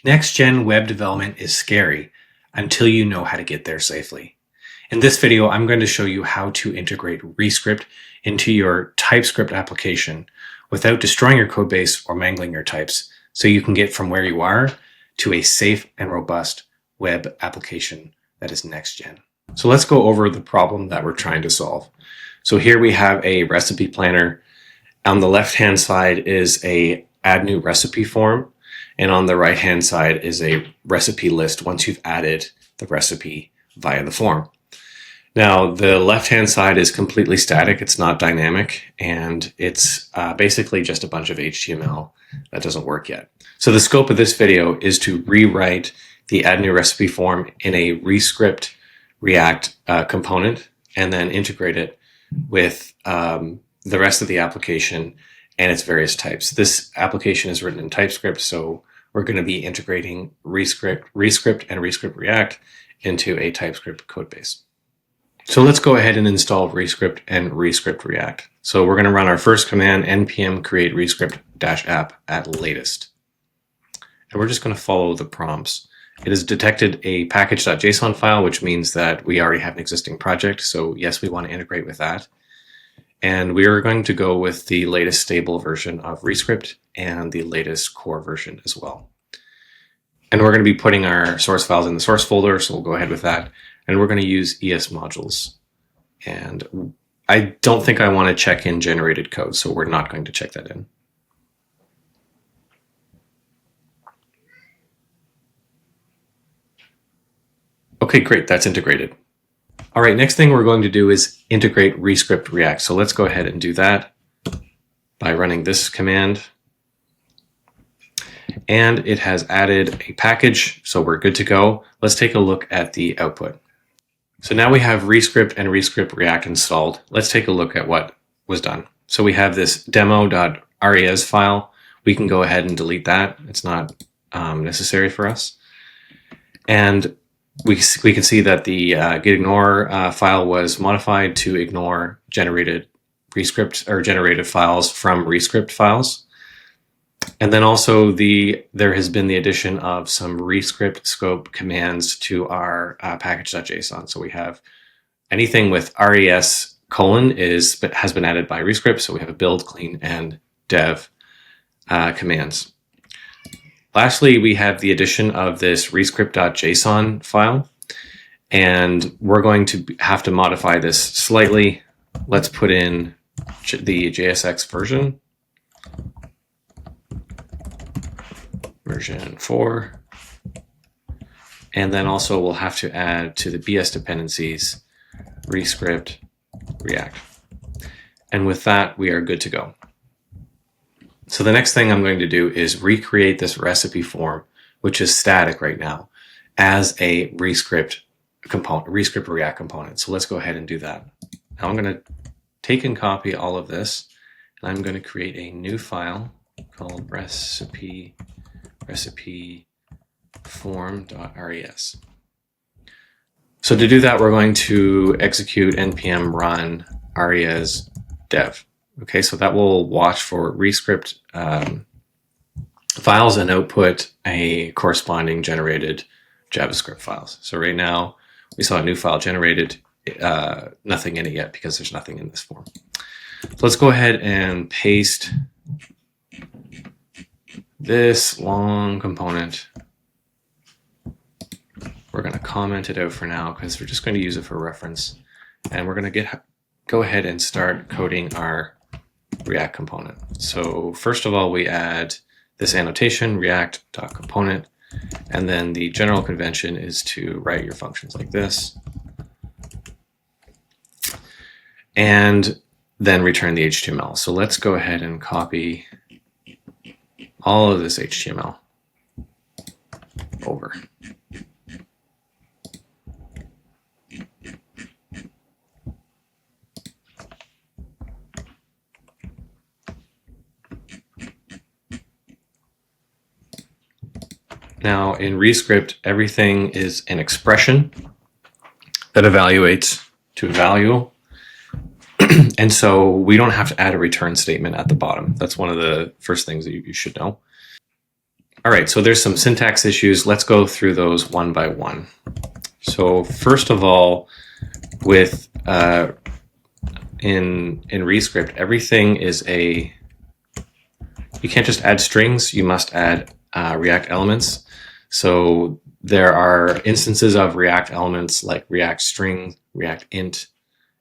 Next-gen web development is scary until you know how to get there safely. In this video, I'm going to show you how to integrate ReScript into your TypeScript application without destroying your codebase or mangling your types, so you can get from where you are to a safe and robust web application that is next-gen. So let's go over the problem that we're trying to solve. So here we have a recipe planner. On the left-hand side is a add new recipe form, and on the right-hand side is a recipe list once you've added the recipe via the form. Now, the left-hand side is completely static. It's not dynamic, and it's basically just a bunch of HTML that doesn't work yet. So the scope of this video is to rewrite the add new recipe form in a ReScript React component and then integrate it with the rest of the application and its various types. This application is written in TypeScript, so we're going to be integrating ReScript and ReScript React into a TypeScript codebase. So let's go ahead and install ReScript and ReScript React. So we're going to run our first command, npm create rescript-app at latest. And we're just going to follow the prompts. It has detected a package.json file, which means that we already have an existing project. So yes, we want to integrate with that. And we are going to go with the latest stable version of ReScript and the latest core version as well. And we're going to be putting our source files in the source folder, so we'll go ahead with that. And we're going to use ES modules. And I don't think I want to check in generated code, so we're not going to check that in. Okay, great, that's integrated. All right, next thing we're going to do is integrate ReScript React. So let's go ahead and do that by running this command. And it has added a package, so we're good to go. Let's take a look at the output. So now we have ReScript and ReScript React installed. Let's take a look at what was done. So we have this demo.res file. We can go ahead and delete that. It's not necessary for us. And we can see that the gitignore file was modified to ignore generated ReScript or generated files from ReScript files. And then also there has been the addition of some ReScript scope commands to our package.json. So we have anything with res : has been added by ReScript. So we have a build, clean, and dev commands. Lastly, we have the addition of this rescript.json file, and we're going to have to modify this slightly. Let's put in the JSX version 4, and then also we'll have to add to the BS dependencies ReScript React. And with that, we are good to go. So the next thing I'm going to do is recreate this recipe form, which is static right now, as a ReScript component, ReScript React component. So let's go ahead and do that. Now I'm going to take and copy all of this, and I'm going to create a new file called recipe form.res. So to do that, we're going to execute npm run res dev. Okay, so that will watch for ReScript files and output a corresponding generated JavaScript files. So right now we saw a new file generated, nothing in it yet because there's nothing in this form. So let's go ahead and paste this long component. We're going to comment it out for now because we're just going to use it for reference. And we're going to go ahead and start coding our React component. So first of all, we add this annotation, react.component, and then the general convention is to write your functions like this, and then return the HTML. So let's go ahead and copy all of this HTML over. Now in ReScript, everything is an expression that evaluates to a value. And so we don't have to add a return statement at the bottom. That's one of the first things that you should know. All right, so there's some syntax issues. Let's go through those one by one. So first of all, with in ReScript, everything is you can't just add strings, you must add React elements. So there are instances of React elements like React string, React int,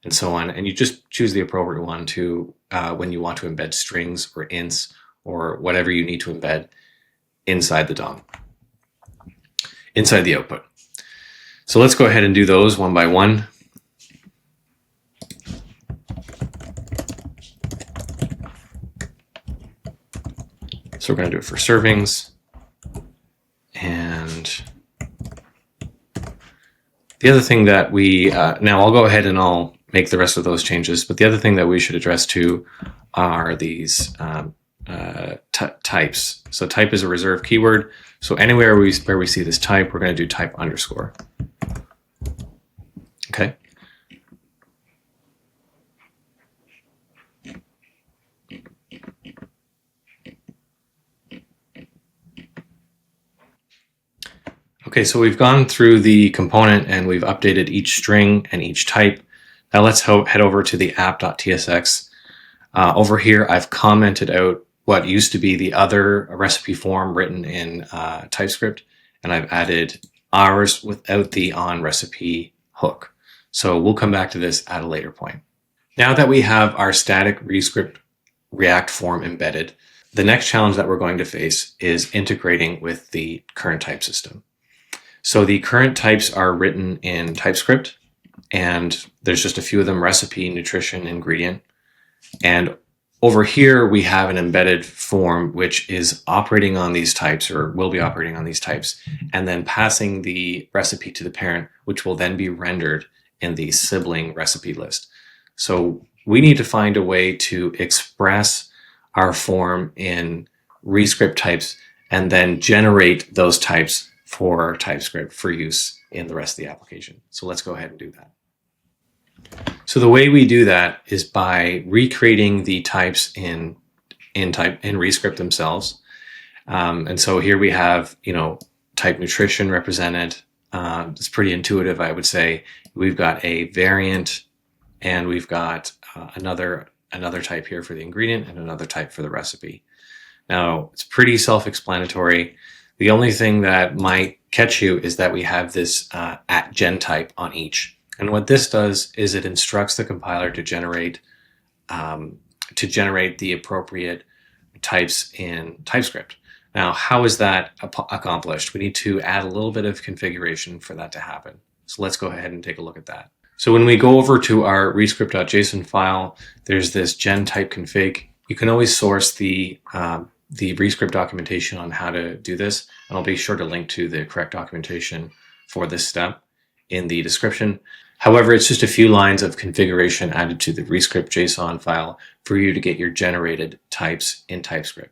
and so on, and you just choose the appropriate one to when you want to embed strings or ints or whatever you need to embed inside the DOM, inside the output. So let's go ahead and do those one by one. So we're going to do it for servings. And the other thing that we, now I'll go ahead and I'll make the rest of those changes, but the other thing that we should address too are these types. So type is a reserved keyword. So anywhere where we see this type, we're going to do type underscore. Okay. Okay, so we've gone through the component and we've updated each string and each type. Now let's head over to the app.tsx. Over here, I've commented out what used to be the other recipe form written in TypeScript, and I've added ours without the on recipe hook. So we'll come back to this at a later point. Now that we have our static ReScript React form embedded, the next challenge that we're going to face is integrating with the current type system. So the current types are written in TypeScript, and there's just a few of them: recipe, nutrition, ingredient. And over here, we have an embedded form which is operating on these types, or will be operating on these types, and then passing the recipe to the parent, which will then be rendered in the sibling recipe list. So we need to find a way to express our form in ReScript types and then generate those types for TypeScript for use in the rest of the application. So let's go ahead and do that. So the way we do that is by recreating the types in ReScript themselves. And so here we have, type nutrition represented. It's pretty intuitive, I would say. We've got a variant, and we've got another type here for the ingredient and another type for the recipe. Now, it's pretty self-explanatory. The only thing that might catch you is that we have this @gen type on each. And what this does is it instructs the compiler to generate the appropriate types in TypeScript. Now, how is that accomplished? We need to add a little bit of configuration for that to happen. So let's go ahead and take a look at that. So when we go over to our ReScript.json file, there's this gen type config. You can always source the ReScript documentation on how to do this, and I'll be sure to link to the correct documentation for this step in the description. However, it's just a few lines of configuration added to the ReScript.json file for you to get your generated types in TypeScript.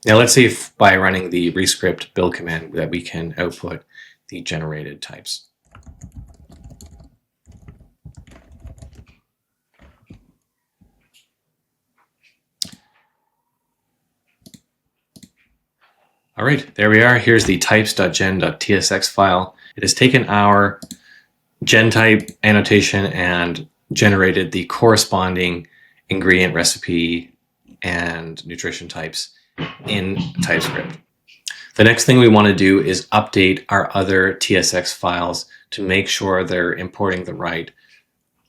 Now let's see if by running the ReScript build command that we can output the generated types. All right, there we are. Here's the types.gen.tsx file. It has taken our gen type annotation and generated the corresponding ingredient, recipe, and nutrition types in TypeScript. The next thing we want to do is update our other TSX files to make sure they're importing the right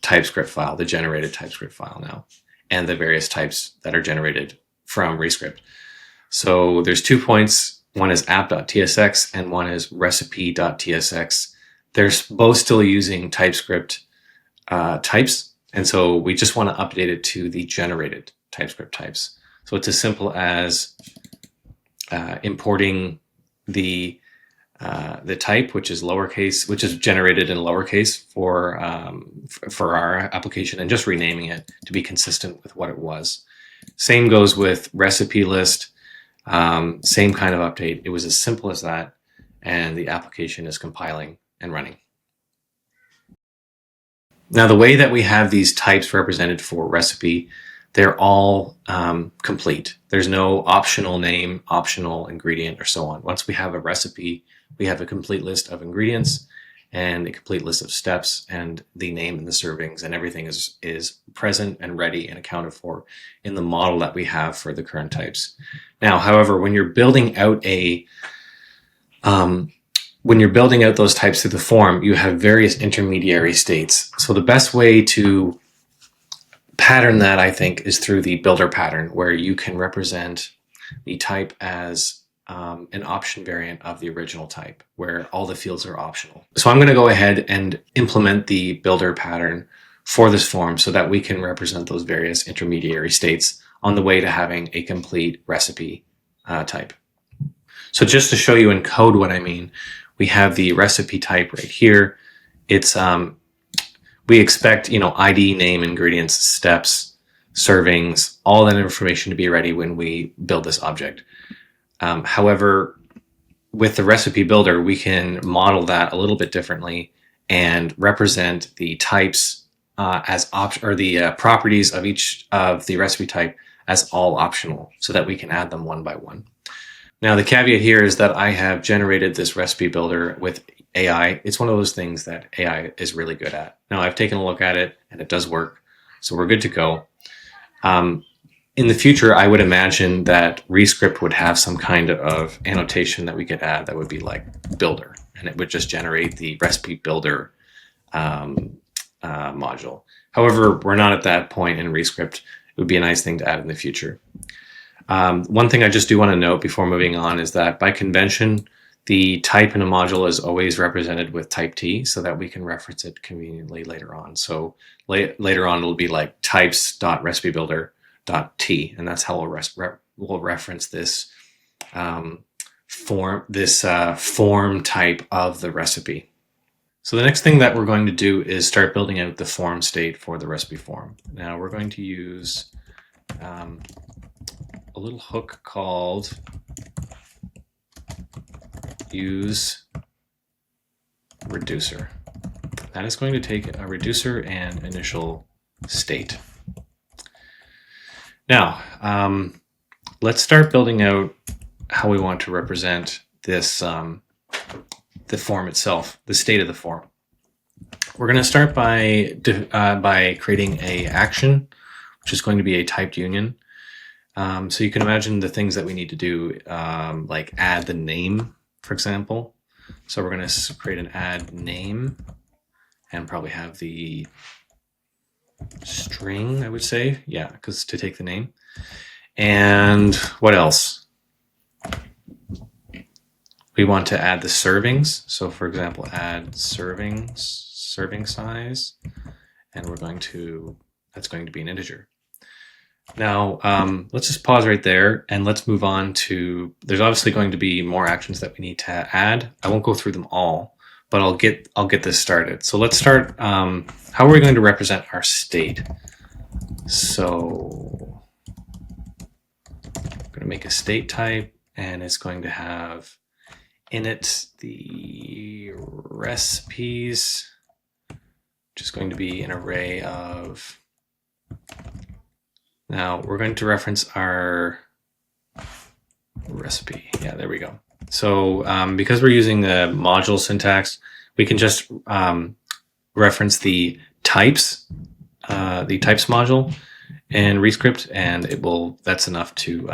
TypeScript file, the generated TypeScript file now, and the various types that are generated from ReScript. So there's 2 points. One is app.tsx and one is recipe.tsx. They're both still using TypeScript types. And so we just want to update it to the generated TypeScript types. So it's as simple as importing the type, which is lowercase, which is generated in lowercase for our application, and just renaming it to be consistent with what it was. Same goes with recipe list. Same kind of update. It was as simple as that, and the application is compiling and running. Now, the way that we have these types represented for recipe, they're all complete. There's no optional name, optional ingredient, or so on. Once we have a recipe, we have a complete list of ingredients and a complete list of steps, and the name and the servings and everything is present and ready and accounted for in the model that we have for the current types. Now, however, when you're building out those types through the form, you have various intermediary states. So the best way to pattern that, I think, is through the builder pattern, where you can represent the type as an option variant of the original type, where all the fields are optional. So I'm going to go ahead and implement the builder pattern for this form so that we can represent those various intermediary states on the way to having a complete recipe type. So just to show you in code what I mean, we have the recipe type right here. It's we expect, ID, name, ingredients, steps, servings, all that information to be ready when we build this object. However, with the recipe builder, we can model that a little bit differently and represent the types as the properties of each of the recipe type as all optional, so that we can add them one by one. Now, the caveat here is that I have generated this recipe builder with AI. It's one of those things that AI is really good at. Now, I've taken a look at it and it does work, so we're good to go. In the future, I would imagine that ReScript would have some kind of annotation that we could add that would be like builder, and it would just generate the recipe builder module. However, we're not at that point in ReScript. It would be a nice thing to add in the future. One thing I just do want to note before moving on is that by convention, the type in a module is always represented with type T so that we can reference it conveniently later on. So later on, it'll be like types.recipebuilder.t, and that's how we'll reference this form type of the recipe. So the next thing that we're going to do is start building out the form state for the recipe form. Now we're going to use a little hook called useReducer. That is going to take a reducer and initial state. Now, let's start building out how we want to represent this, the form itself, the state of the form. We're going to start by creating a action, which is going to be a typed union. So you can imagine the things that we need to do, like add the name, for example. So we're going to create an add name and probably have the string, I would say. Yeah, because to take the name. And what else? We want to add the servings. So for example, add serving size, and that's going to be an integer. Now, let's just pause right there and let's move on to, there's obviously going to be more actions that we need to add. I won't go through them all, but I'll get this started. So let's start, how are we going to represent our state? So I'm going to make a state type, and it's going to have in it the recipes, which is going to be an array of. Now we're going to reference our recipe. Yeah, there we go. So because we're using the module syntax, we can just reference the types module in ReScript, and that's enough to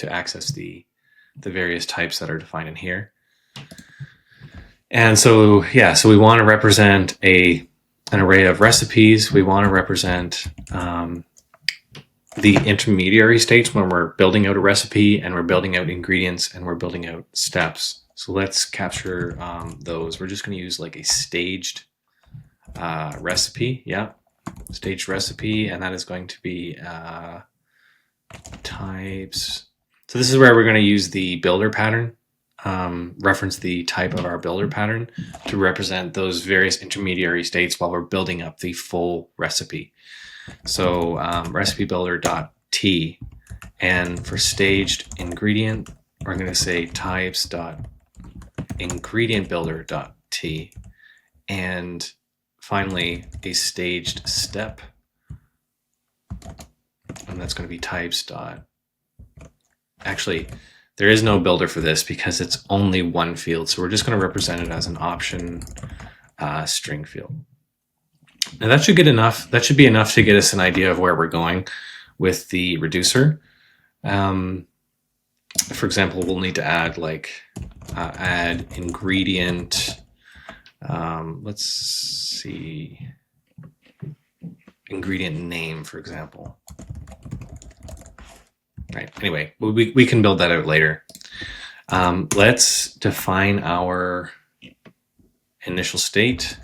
access the various types that are defined in here. And so yeah, so we want to represent an array of recipes. We want to represent the intermediary states when we're building out a recipe, and we're building out ingredients, and we're building out steps. So let's capture those. We're just going to use like a staged recipe. Yeah, staged recipe, and that is going to be types. So this is where we're going to use the builder pattern, reference the type of our builder pattern to represent those various intermediary states while we're building up the full recipe. So recipe builder.t, and for staged ingredient, we're going to say types.ingredient builder.t, and finally a staged step and that's going to be types dot. Actually, there is no builder for this because it's only one field. So we're just going to represent it as an option string field. Now that should get enough. That should be enough to get us an idea of where we're going with the reducer. For example, we'll need to add like add ingredient. Let's see, ingredient name, for example. Right. Anyway, we can build that out later. Let's define our initial state.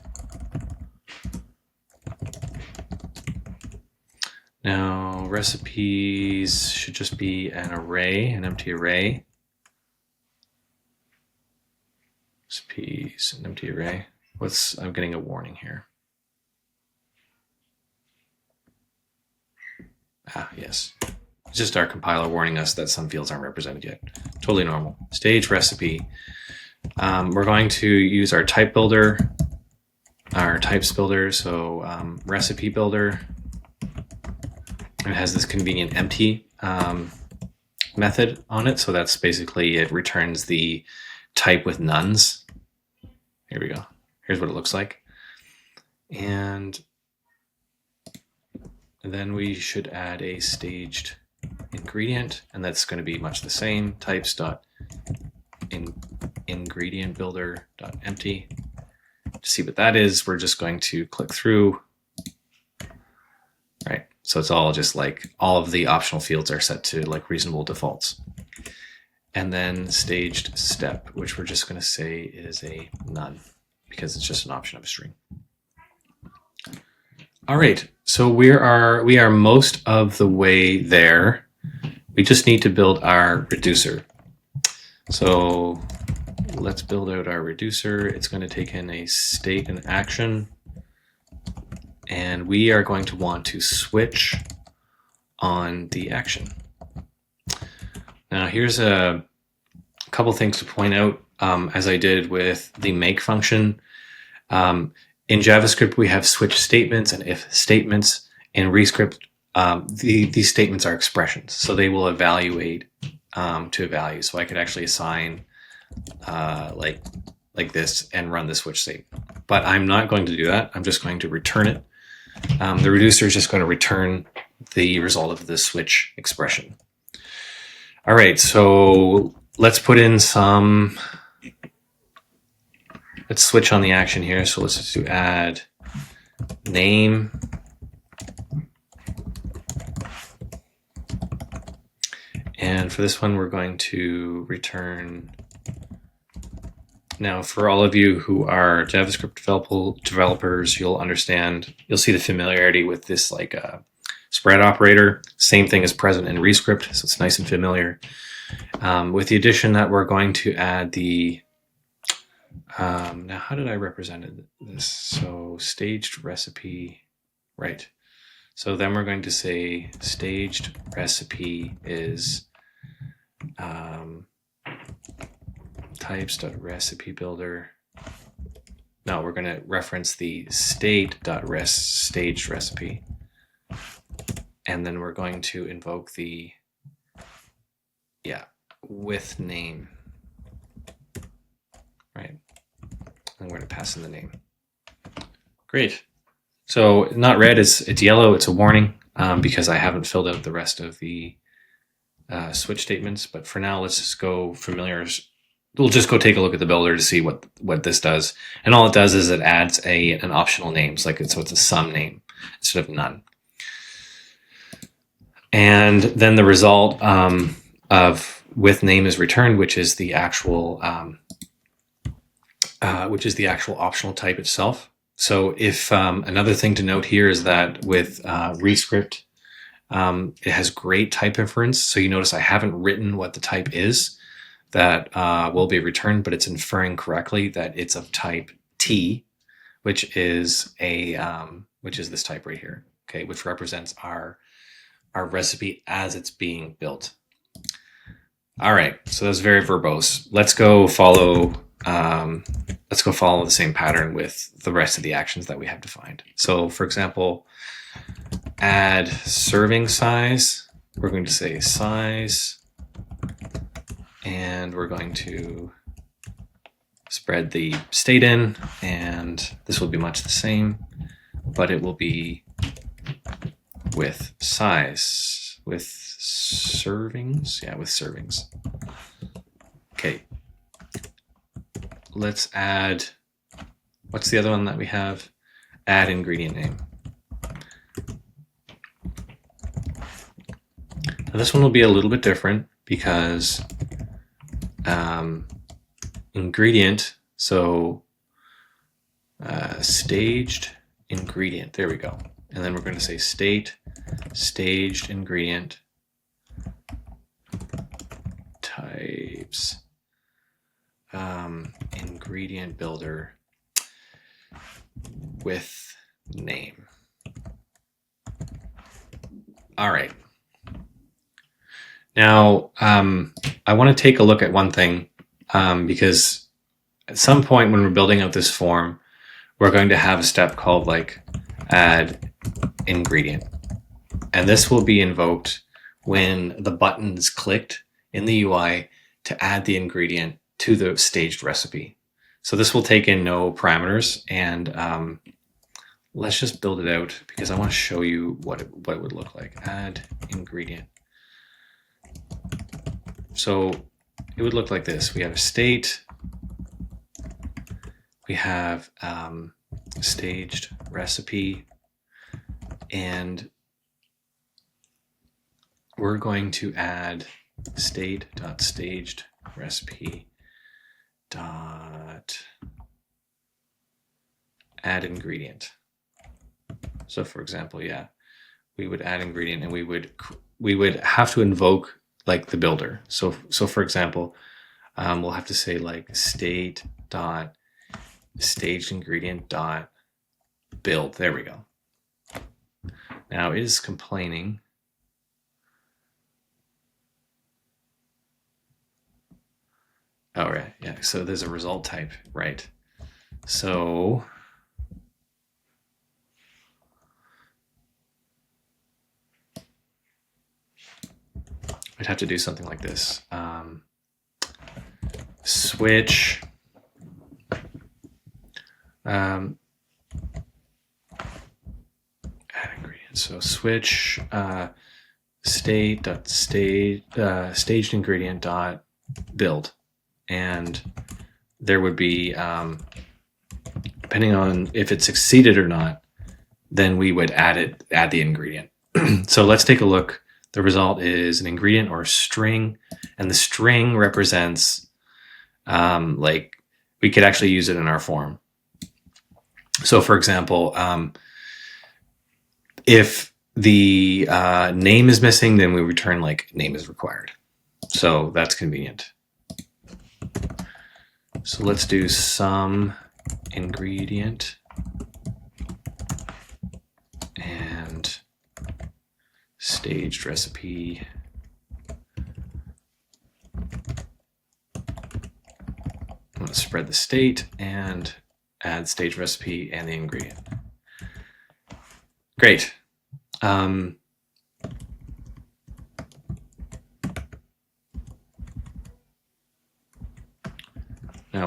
Now, recipes should just be an array, an empty array. Recipes, an empty array. I'm getting a warning here. Yes. It's just our compiler warning us that some fields aren't represented yet. Totally normal. Stage recipe. We're going to use our type builder, our types builder. So recipe builder. It has this convenient empty method on it. So that's basically, it returns the type with nones. Here we go. Here's what it looks like. And then we should add a staged ingredient, and that's going to be much the same. Types dot ingredient builder dot empty. To see what that is, we're just going to click through. Right. So it's all just like all of the optional fields are set to like reasonable defaults. And then staged step, which we're just going to say is a none because it's just an option of a string. All right. So we are most of the way there. We just need to build our reducer. So let's build out our reducer. It's going to take in a state and action. And we are going to want to switch on the action. Now here's a couple things to point out, as I did with the make function. In JavaScript, we have switch statements and if statements. In ReScript, these statements are expressions, so they will evaluate to a value. So I could actually assign like this and run the switch statement. But I'm not going to do that. I'm just going to return it. The reducer is just going to return the result of the switch expression. All right, so let's put in some, let's switch on the action here. So let's just do add name. And for this one, we're going to return. Now, for all of you who are JavaScript developers, you'll see the familiarity with this like spread operator. Same thing is present in ReScript, so it's nice and familiar. With the addition that we're going to add the, now how did I represent this? So staged recipe, right. So then we're going to say staged recipe is types.recipe builder. No, we're going to reference the state.staged recipe. And then we're going to invoke the, with name. Right. And we're going to pass in the name. Great. So not red, it's yellow. It's a warning because I haven't filled out the rest of the switch statements. But for now, let's just go we'll just go take a look at the builder to see what this does. And all it does is it adds an optional name. So it's a sum name instead of none. And then the result of with name is returned, which is the actual optional type itself. So if another thing to note here is that with ReScript, it has great type inference. So you notice I haven't written what the type is that will be returned, but it's inferring correctly that it's of type T, which is this type right here, okay, which represents our recipe as it's being built. All right, so that's very verbose. Let's go follow the same pattern with the rest of the actions that we have defined. So for example, add serving size. We're going to say size, and we're going to spread the state in, and this will be much the same, but it will be with size, with servings. Yeah, with servings. Okay. Let's add, what's the other one that we have? Add ingredient name. Now this one will be a little bit different because ingredient, so staged ingredient, there we go. And then we're going to say state, staged ingredient, types, ingredient builder with name. All right. Now, I want to take a look at one thing because at some point when we're building out this form, we're going to have a step called like add ingredient. And this will be invoked when the button is clicked in the UI to add the ingredient to the staged recipe. So this will take in no parameters, and let's just build it out because I want to show you what it would look like. Add ingredient. So it would look like this. We have a state, we have staged recipe, and we're going to add state.staged recipe dot add ingredient. So for example, yeah, we would add ingredient, and we would have to invoke like the builder. So for example, we'll have to say like state dot staged ingredient dot build. There we go. Now it is complaining. Oh, right. Yeah. So there's a result type, right? So I'd have to do something like this. Switch add ingredient. So switch staged ingredient dot build, and there would be depending on if it succeeded or not, then we would add the ingredient. So let's take a look. The result is an ingredient or a string, and the string represents like we could actually use it in our form. So for example, if the name is missing, then we return like name is required. So that's convenient. So let's do some ingredient and staged recipe. I'm going to spread the state and add stage recipe and the ingredient. Great. Now,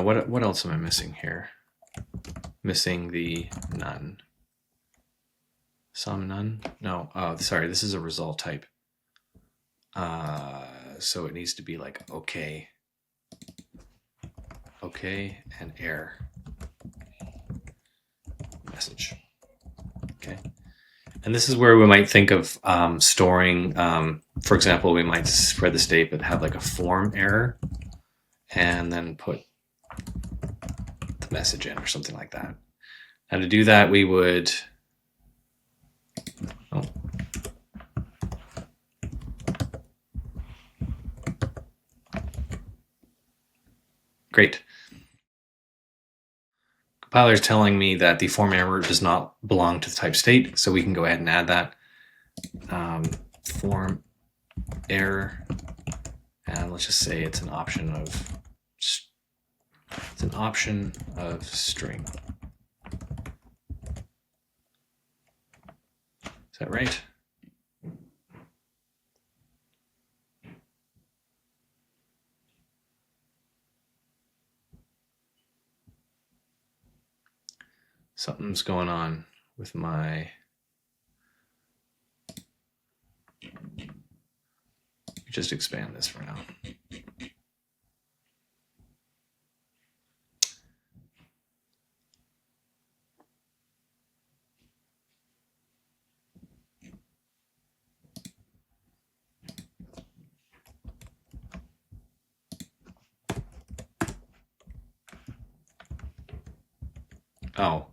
what else am I missing here? Missing the none. Some none? No. Oh, sorry. This is a result type. So it needs to be like okay. Okay and error. Message. Okay. And this is where we might think of storing, for example, we might spread the state but have like a form error and then put the message in or something like that. Now to do that, we would, great. Compiler is telling me that the form error does not belong to the type state, so we can go ahead and add that. Form error, and let's just say it's an option of string. So that right? Something's going on with my... Just expand this for now. Oh,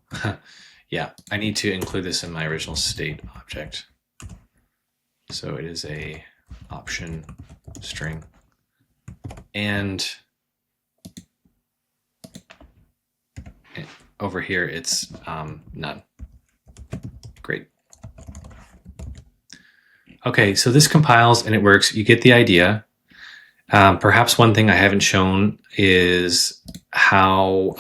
yeah, I need to include this in my original state object. So it is a option string. And over here, it's none. Great. Okay, so this compiles and it works. You get the idea. Perhaps one thing I haven't shown is how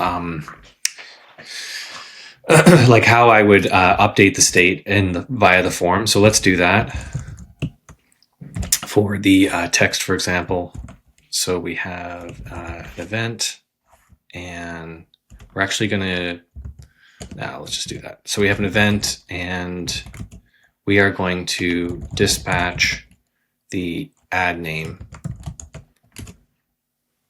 like how I would update the state via the form. So let's do that for the text, for example. So we have an event, and we're actually going to, now let's just do that. So we have an event, and we are going to dispatch the add name.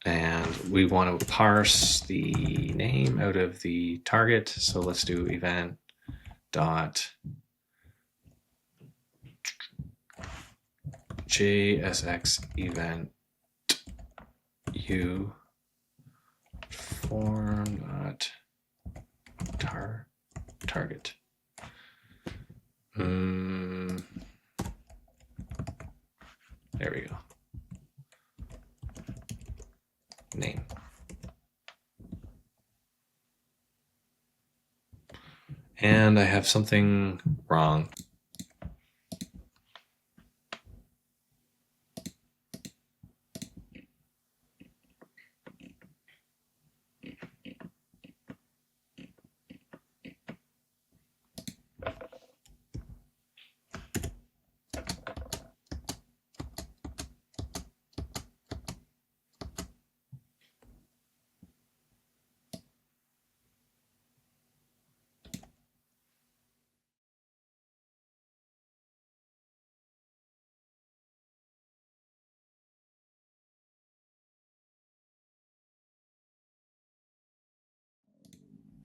And we want to parse the name out of the target. So let's do event dot JSX event u form dot target. There we go. Name. And I have something wrong.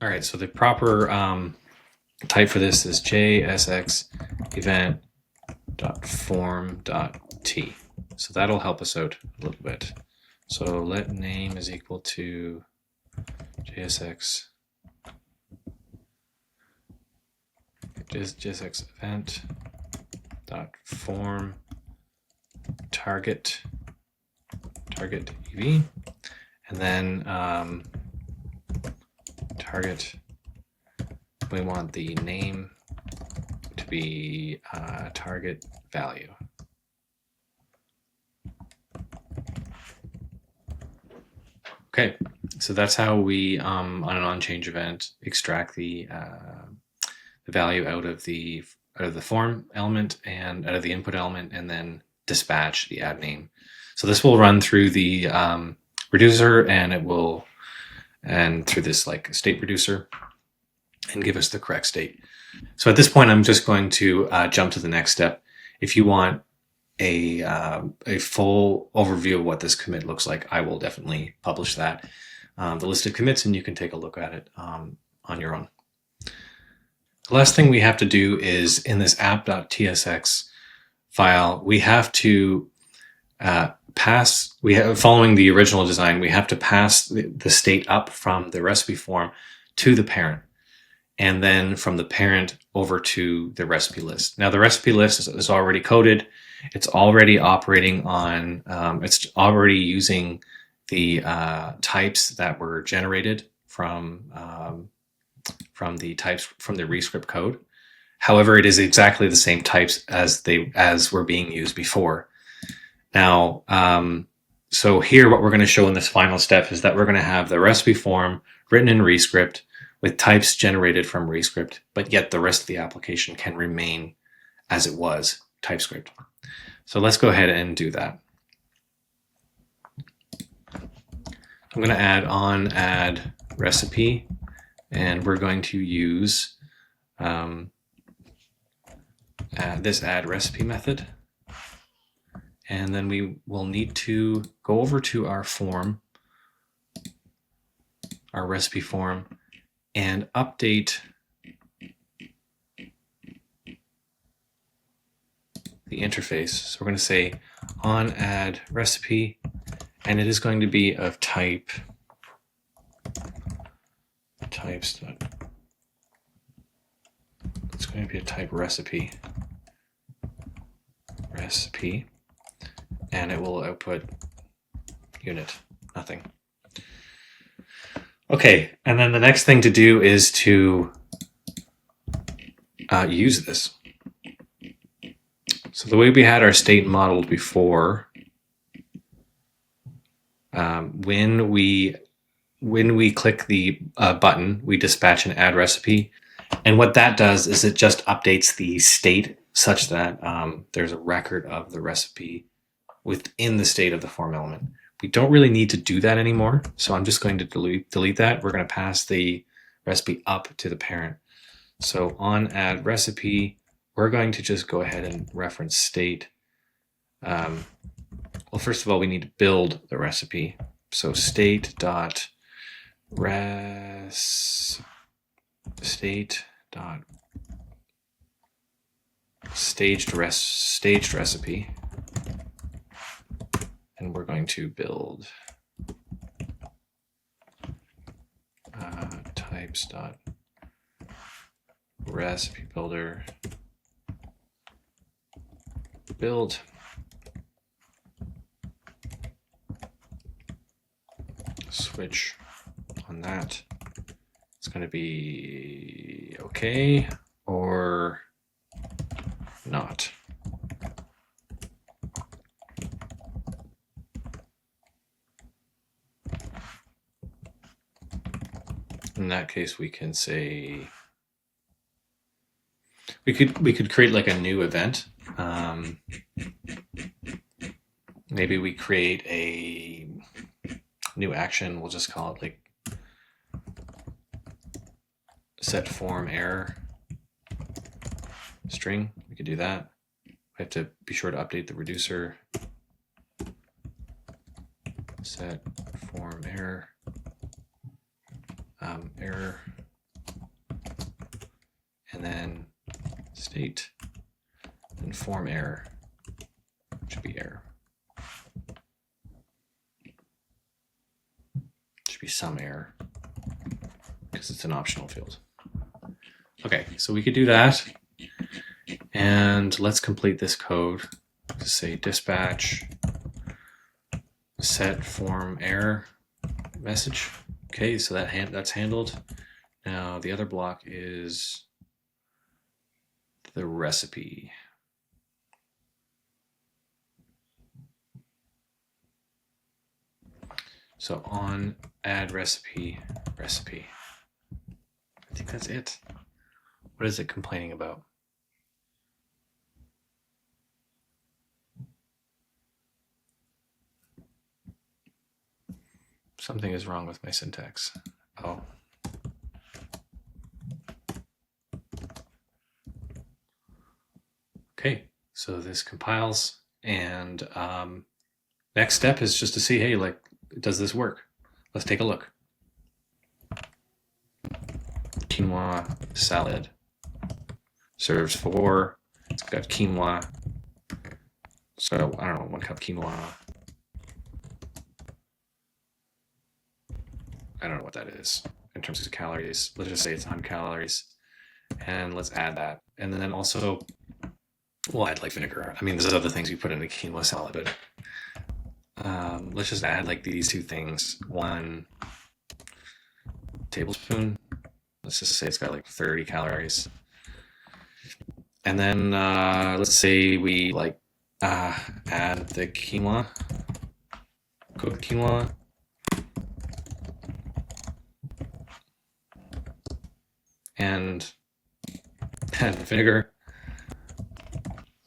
All right, so the proper type for this is JSX event.form.t. So that'll help us out a little bit. So let name is equal to JSX event dot form target EV, and then target, we want the name to be target value. Okay, so that's how we on an onChange event extract the value out of the form element and out of the input element, and then dispatch the add name. So this will run through the reducer, and it will, and through this like state reducer, and give us the correct state. So at this point, I'm just going to jump to the next step. If you want a full overview of what this commit looks like, I will definitely publish that, the list of commits, and you can take a look at it on your own. The last thing we have to do is in this app.tsx file, we have to following the original design, we have to pass the state up from the recipe form to the parent, and then from the parent over to the recipe list. Now the recipe list is already coded. It's already operating on, it's already using the types that were generated from the ReScript code. However, it is exactly the same types as were being used before. Now, so here what we're going to show in this final step is that we're going to have the recipe form written in ReScript with types generated from ReScript, but yet the rest of the application can remain as it was TypeScript. So let's go ahead and do that. I'm going to add recipe, and we're going to use this add recipe method. And then we will need to go over to our form, our recipe form, and update the interface. So we're going to say on add recipe, and it is going to be of types. It's going to be a type recipe, and it will output unit, nothing. Okay, and then the next thing to do is to use this. So the way we had our state modeled before, when we click the button, we dispatch an add recipe, and what that does is it just updates the state such that there's a record of the recipe within the state of the form element. We don't really need to do that anymore, so I'm just going to delete that. We're going to pass the recipe up to the parent. So on add recipe, we're going to just go ahead and reference state. Well, first of all, we need to build the recipe. So staged recipe, and we're going to build types.recipe builder build. Switch on that. It's going to be okay or not. In that case, we can say we could create like a new event. Maybe we create a new action. We'll just call it like set form error string. We could do that. We have to be sure to update the reducer. Set form error error, and then state and form error should be error. Should be some error because it's an optional field. Okay, so we could do that, and let's complete this code to say dispatch set form error message. Okay, so that's handled. Now the other block is the recipe. So on add recipe. I think that's it. What is it complaining about? Something is wrong with my syntax. Oh. Okay, so this compiles, and next step is just to see, hey, like, does this work? Let's take a look. Quinoa salad serves 4. It's got quinoa. So I don't know, 1 cup quinoa. I don't know what that is in terms of calories. Let's just say it's 100 calories. And let's add that. And then also, we'll add like vinegar. I mean, there's other things you put in a quinoa salad, but let's just add like these 2 things. 1 tablespoon. Let's just say it's got like 30 calories. And then let's say we like add the quinoa, cooked quinoa. And add vinegar.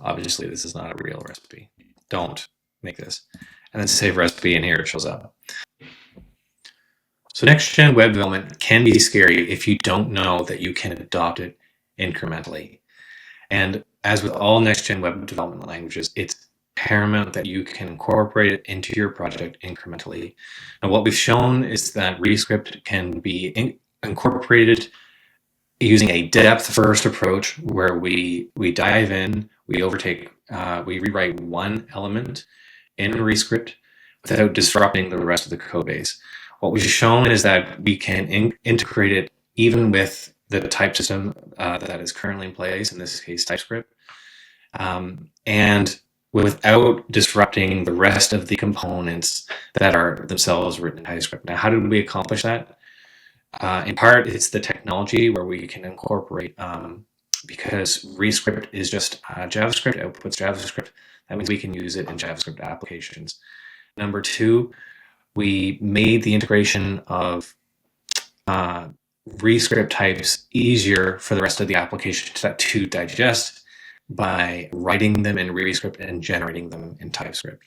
Obviously, this is not a real recipe. Don't make this. And then save recipe, and here it shows up. So next-gen web development can be scary if you don't know that you can adopt it incrementally. And as with all next-gen web development languages, it's paramount that you can incorporate it into your project incrementally. And what we've shown is that ReScript can be incorporated using a depth-first approach where we dive in, we rewrite one element in ReScript without disrupting the rest of the code base. What we've shown is that we can integrate it even with the type system that is currently in place, in this case TypeScript, and without disrupting the rest of the components that are themselves written in TypeScript. Now, how did we accomplish that? In part, it's the technology where we can incorporate, because ReScript is just JavaScript, outputs JavaScript. That means we can use it in JavaScript applications. Number two, we made the integration of ReScript types easier for the rest of the application to digest by writing them in ReScript and generating them in TypeScript.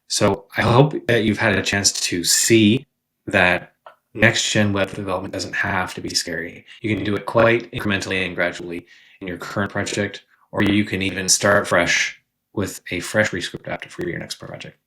So I hope that you've had a chance to see that next-gen web development doesn't have to be scary. You can do it quite incrementally and gradually in your current project, or you can even start fresh with a fresh ReScript app for your next project.